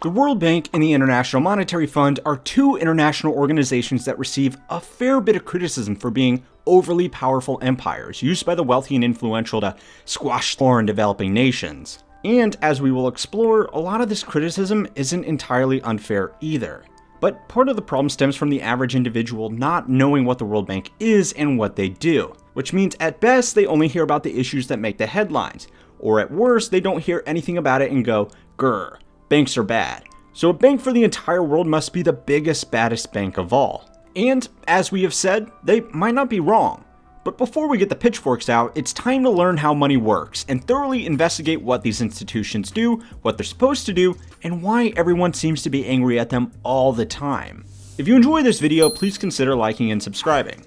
The World Bank and the International Monetary Fund are two international organizations that receive a fair bit of criticism for being overly powerful empires used by the wealthy and influential to squash foreign developing nations. And as we will explore, a lot of this criticism isn't entirely unfair either. But part of the problem stems from the average individual not knowing what the World Bank is and what they do, which means at best they only hear about the issues that make the headlines, or at worst they don't hear anything about it and go, grr, banks are bad. So a bank for the entire world must be the biggest, baddest bank of all. And as we have said, they might not be wrong. But before we get the pitchforks out, it's time to learn how money works and thoroughly investigate what these institutions do, what they're supposed to do, and why everyone seems to be angry at them all the time. If you enjoy this video, please consider liking and subscribing.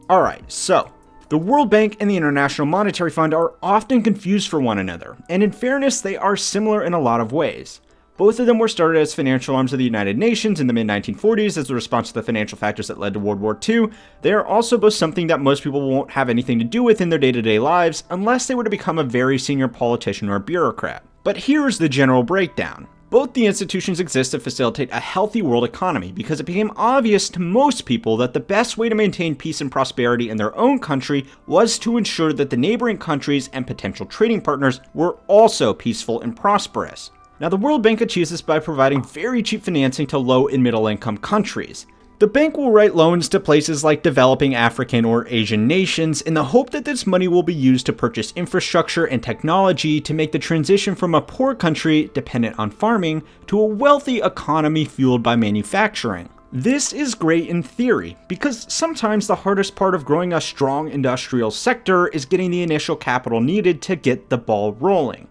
Alright, so the World Bank and the International Monetary Fund are often confused for one another, and in fairness, they are similar in a lot of ways. Both of them were started as financial arms of the United Nations in the mid-1940s as a response to the financial factors that led to World War II. They are also both something that most people won't have anything to do with in their day-to-day lives unless they were to become a very senior politician or bureaucrat. But here's the general breakdown. Both the institutions exist to facilitate a healthy world economy because it became obvious to most people that the best way to maintain peace and prosperity in their own country was to ensure that the neighboring countries and potential trading partners were also peaceful and prosperous. Now, the World Bank achieves this by providing very cheap financing to low and middle income countries. The bank will write loans to places like developing African or Asian nations in the hope that this money will be used to purchase infrastructure and technology to make the transition from a poor country dependent on farming to a wealthy economy fueled by manufacturing. This is great in theory, because sometimes the hardest part of growing a strong industrial sector is getting the initial capital needed to get the ball rolling.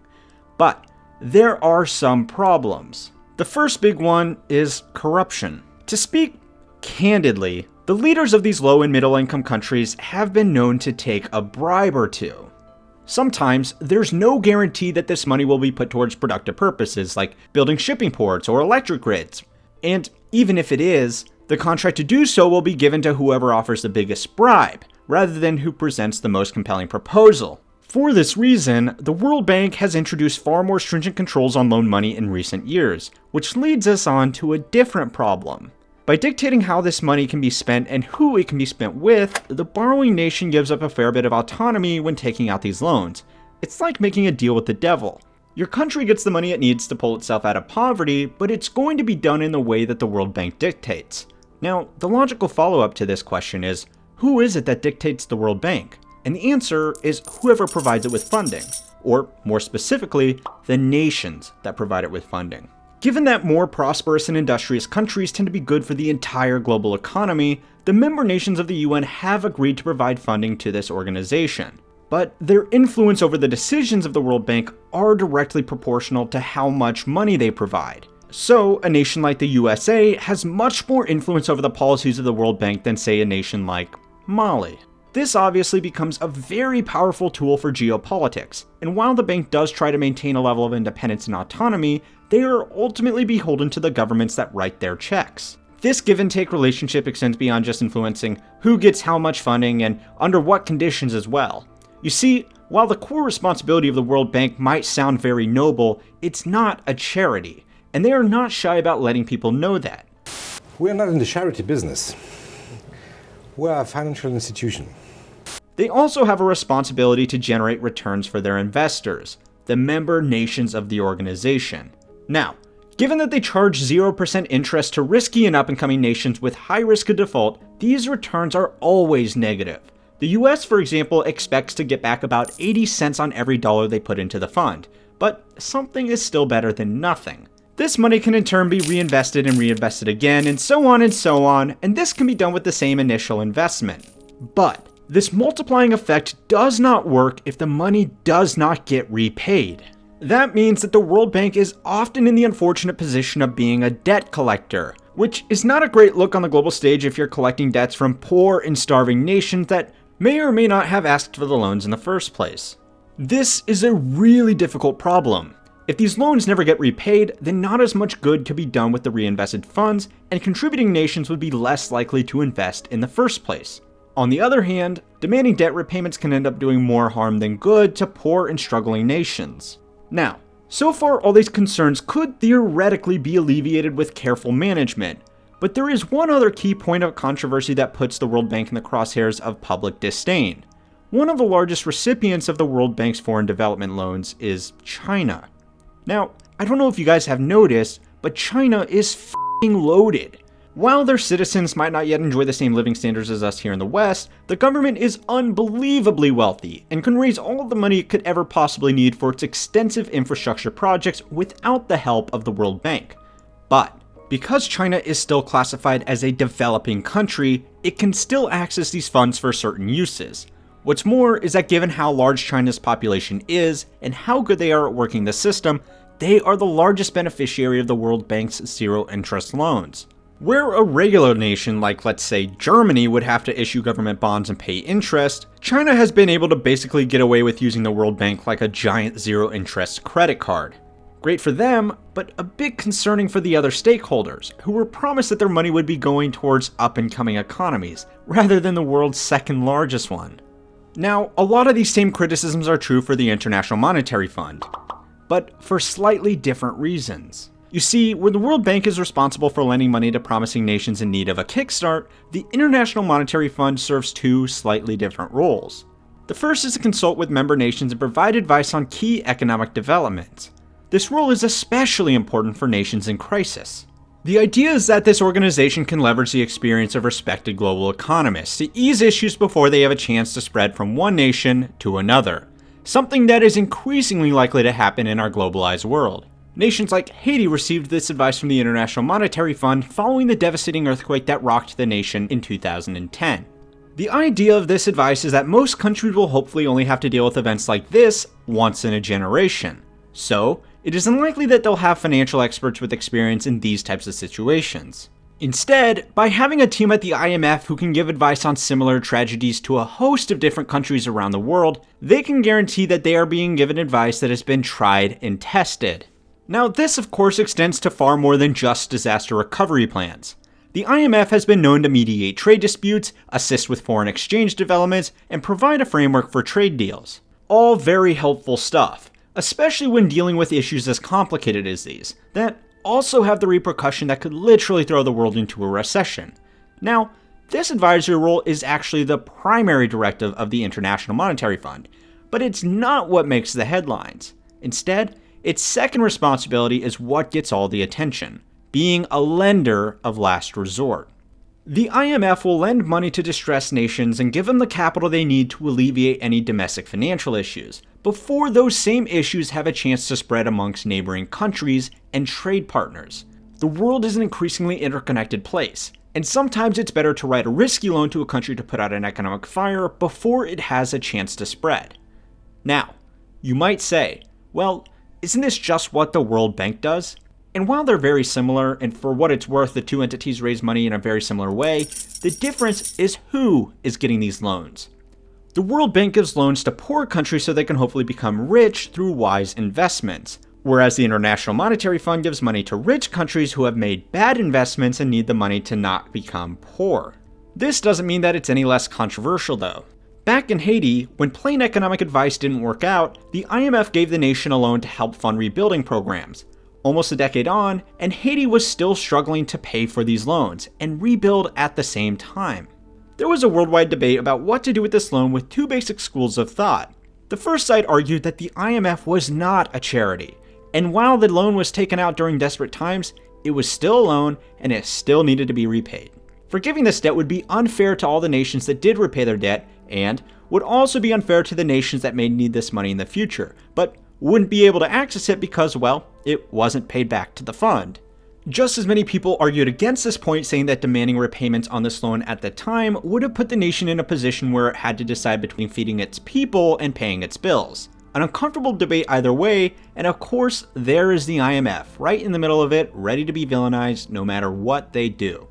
But there are some problems. The first big one is corruption. To speak candidly, the leaders of these low and middle income countries have been known to take a bribe or two. Sometimes there's no guarantee that this money will be put towards productive purposes like building shipping ports or electric grids. And even if it is, the contract to do so will be given to whoever offers the biggest bribe, rather than who presents the most compelling proposal. For this reason, the World Bank has introduced far more stringent controls on loan money in recent years, which leads us on to a different problem. By dictating how this money can be spent and who it can be spent with, the borrowing nation gives up a fair bit of autonomy when taking out these loans. It's like making a deal with the devil. Your country gets the money it needs to pull itself out of poverty, but it's going to be done in the way that the World Bank dictates. Now, the logical follow-up to this question is, who is it that dictates the World Bank? And the answer is whoever provides it with funding, or more specifically, the nations that provide it with funding. Given that more prosperous and industrious countries tend to be good for the entire global economy, the member nations of the UN have agreed to provide funding to this organization. But their influence over the decisions of the World Bank are directly proportional to how much money they provide. So, a nation like the USA has much more influence over the policies of the World Bank than, say, a nation like Mali. This obviously becomes a very powerful tool for geopolitics, and while the bank does try to maintain a level of independence and autonomy, they are ultimately beholden to the governments that write their checks. This give-and-take relationship extends beyond just influencing who gets how much funding and under what conditions as well. You see, while the core responsibility of the World Bank might sound very noble, it's not a charity, and they are not shy about letting people know that. We are not in the charity business. We are a financial institution. They also have a responsibility to generate returns for their investors, the member nations of the organization. Now, given that they charge 0% interest to risky and up-and-coming nations with high risk of default, these returns are always negative. The US, for example, expects to get back about 80 cents on every dollar they put into the fund, but something is still better than nothing. This money can in turn be reinvested and reinvested again, and so on, and this can be done with the same initial investment. But this multiplying effect does not work if the money does not get repaid. That means that the World Bank is often in the unfortunate position of being a debt collector, which is not a great look on the global stage if you're collecting debts from poor and starving nations that may or may not have asked for the loans in the first place. This is a really difficult problem. If these loans never get repaid, then not as much good could be done with the reinvested funds, and contributing nations would be less likely to invest in the first place. On the other hand, demanding debt repayments can end up doing more harm than good to poor and struggling nations. Now, So far, all these concerns could theoretically be alleviated with careful management, but there is one other key point of controversy that puts the World Bank in the crosshairs of public disdain. One of the largest recipients of the World Bank's foreign development loans is China. Now, I don't know if you guys have noticed, but China is f***ing loaded. While their citizens might not yet enjoy the same living standards as us here in the West, the government is unbelievably wealthy and can raise all the money it could ever possibly need for its extensive infrastructure projects without the help of the World Bank. But because China is still classified as a developing country, it can still access these funds for certain uses. What's more is that given how large China's population is and how good they are at working the system, they are the largest beneficiary of the World Bank's zero-interest loans. Where a regular nation like, let's say, Germany would have to issue government bonds and pay interest, China has been able to basically get away with using the World Bank like a giant zero-interest credit card. Great for them, but a bit concerning for the other stakeholders, who were promised that their money would be going towards up-and-coming economies, rather than the world's second largest one. Now, a lot of these same criticisms are true for the International Monetary Fund, but for slightly different reasons. You see, when the World Bank is responsible for lending money to promising nations in need of a kickstart, the International Monetary Fund serves two slightly different roles. The first is to consult with member nations and provide advice on key economic developments. This role is especially important for nations in crisis. The idea is that this organization can leverage the experience of respected global economists to ease issues before they have a chance to spread from one nation to another, something that is increasingly likely to happen in our globalized world. Nations like Haiti received this advice from the International Monetary Fund following the devastating earthquake that rocked the nation in 2010. The idea of this advice is that most countries will hopefully only have to deal with events like this once in a generation. So, it is unlikely that they'll have financial experts with experience in these types of situations. Instead, by having a team at the IMF who can give advice on similar tragedies to a host of different countries around the world, they can guarantee that they are being given advice that has been tried and tested. Now, this of course extends to far more than just disaster recovery plans. The IMF has been known to mediate trade disputes, assist with foreign exchange developments, and provide a framework for trade deals. All very helpful stuff, especially when dealing with issues as complicated as these, that also have the repercussion that could literally throw the world into a recession. Now, this advisory role is actually the primary directive of the International Monetary Fund, but it's not what makes the headlines. Instead, its second responsibility is what gets all the attention, being a lender of last resort. The IMF will lend money to distressed nations and give them the capital they need to alleviate any domestic financial issues, before those same issues have a chance to spread amongst neighboring countries and trade partners. The world is an increasingly interconnected place, and sometimes it's better to write a risky loan to a country to put out an economic fire before it has a chance to spread. Now, you might say, well, isn't this just what the World Bank does? And while they're very similar, and for what it's worth, the two entities raise money in a very similar way, the difference is who is getting these loans. The World Bank gives loans to poor countries so they can hopefully become rich through wise investments, whereas the International Monetary Fund gives money to rich countries who have made bad investments and need the money to not become poor. This doesn't mean that it's any less controversial though. Back in Haiti, when plain economic advice didn't work out, the IMF gave the nation a loan to help fund rebuilding programs. Almost a decade on, and Haiti was still struggling to pay for these loans and rebuild at the same time. There was a worldwide debate about what to do with this loan with two basic schools of thought. The first side argued that the IMF was not a charity, and while the loan was taken out during desperate times, it was still a loan and it still needed to be repaid. Forgiving this debt would be unfair to all the nations that did repay their debt, and would also be unfair to the nations that may need this money in the future, but wouldn't be able to access it because, well, it wasn't paid back to the fund. Just as many people argued against this point, saying that demanding repayments on this loan at the time would have put the nation in a position where it had to decide between feeding its people and paying its bills. An uncomfortable debate either way, and of course, there is the IMF, right in the middle of it, ready to be villainized no matter what they do.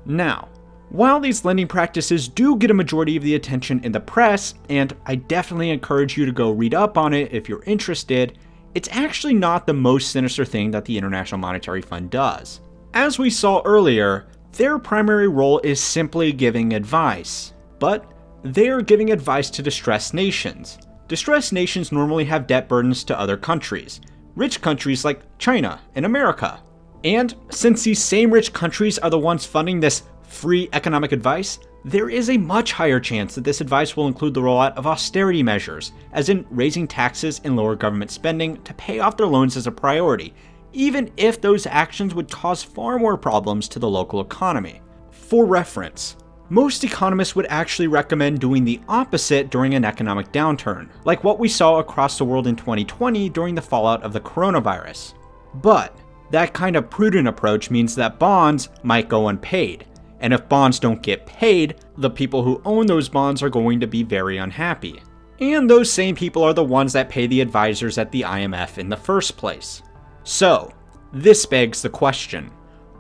Now, while these lending practices do get a majority of the attention in the press, and I definitely encourage you to go read up on it if you're interested, it's actually not the most sinister thing that the International Monetary Fund does. As we saw earlier, their primary role is simply giving advice, but they're giving advice to distressed nations. Distressed nations normally have debt burdens to other countries, rich countries like China and America. And since these same rich countries are the ones funding this free economic advice, there is a much higher chance that this advice will include the rollout of austerity measures, as in raising taxes and lower government spending to pay off their loans as a priority, even if those actions would cause far more problems to the local economy. For reference, most economists would actually recommend doing the opposite during an economic downturn, like what we saw across the world in 2020 during the fallout of the coronavirus. But that kind of prudent approach means that bonds might go unpaid, and if bonds don't get paid, the people who own those bonds are going to be very unhappy. And those same people are the ones that pay the advisors at the IMF in the first place. So, this begs the question,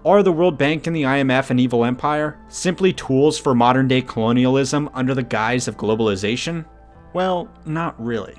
are the World Bank and the IMF an evil empire, simply tools for modern-day colonialism under the guise of globalization? Well, not really.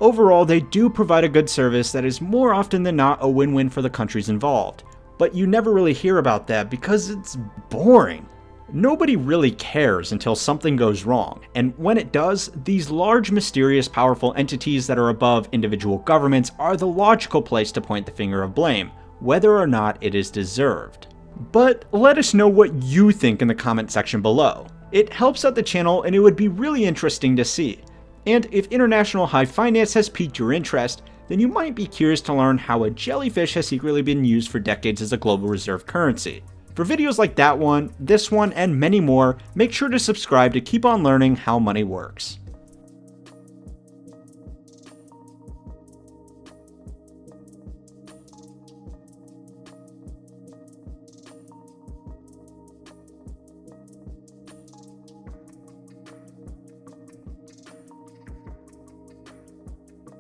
Overall, they do provide a good service that is more often than not a win-win for the countries involved, but you never really hear about that because it's boring. Nobody really cares until something goes wrong, and when it does, these large, mysterious, powerful entities that are above individual governments are the logical place to point the finger of blame, whether or not it is deserved. But let us know what you think in the comment section below. It helps out the channel and it would be really interesting to see. And if international high finance has piqued your interest, then you might be curious to learn how a jellyfish has secretly been used for decades as a global reserve currency. For videos like that one, this one, and many more, make sure to subscribe to keep on learning how money works.